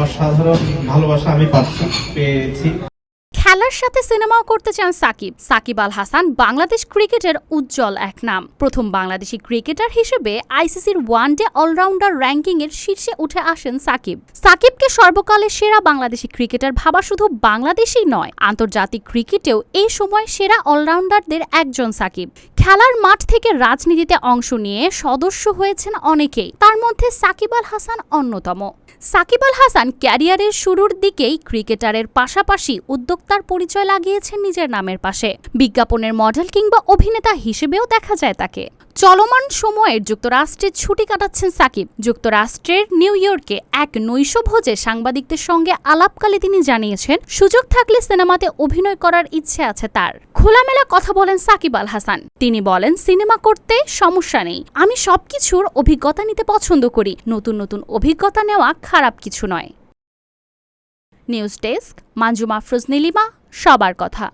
অসাধারণ ভালোবাসা আমি পেয়েছি। খেলার সাথে সিনেমাও করতে চান সাকিব। সাকিব আল হাসান বাংলাদেশ ক্রিকেটের উজ্জ্বল এক নাম। প্রথম বাংলাদেশি ক্রিকেটার হিসেবে আইসিসির ওয়ানডে অলরাউন্ডার র্যাঙ্কিংয়ের শীর্ষে উঠে আসেন সাকিব। সাকিবকে সর্বকালের সেরা বাংলাদেশি ক্রিকেটার ভাবা শুধু বাংলাদেশই নয়, আন্তর্জাতিক ক্রিকেটেও এই সময় সেরা অলরাউন্ডারদের একজন সাকিব। খেলার মাঠ থেকে রাজনীতিতে অংশ নিয়ে সদস্য হয়েছেন অনেকেই, তার মধ্যে সাকিব আল হাসান অন্যতম। সাকিব আল হাসান ক্যারিয়ারের শুরুর দিকেই ক্রিকেটারের পাশাপাশি উদ্যোক্তার পরিচয় লাগিয়েছেন নিজের নামের পাশে। বিজ্ঞাপনের মডেল কিংবা অভিনেতা হিসেবেও দেখা যায় তাকে। চলমান সময়ের যুক্তরাষ্ট্রে ছুটি কাটাচ্ছেন সাকিব। যুক্তরাষ্ট্রের নিউ ইয়র্কে এক নৈশভোজে সাংবাদিকদের সঙ্গে আলাপকালে তিনি জানিয়েছেন, সুযোগ থাকলে সিনেমাতে অভিনয় করার ইচ্ছে আছে তার। খোলামেলা কথা বলেন সাকিব আল হাসান। তিনি বলেন, সিনেমা করতে সমস্যা নেই, আমি সবকিছুর অভিজ্ঞতা নিতে পছন্দ করি, নতুন নতুন অভিজ্ঞতা নেওয়া খারাপ কিছু নয়। নিউজ ডেস্ক, মানজুমা আফরোজ নীলিমা, সবার কথা।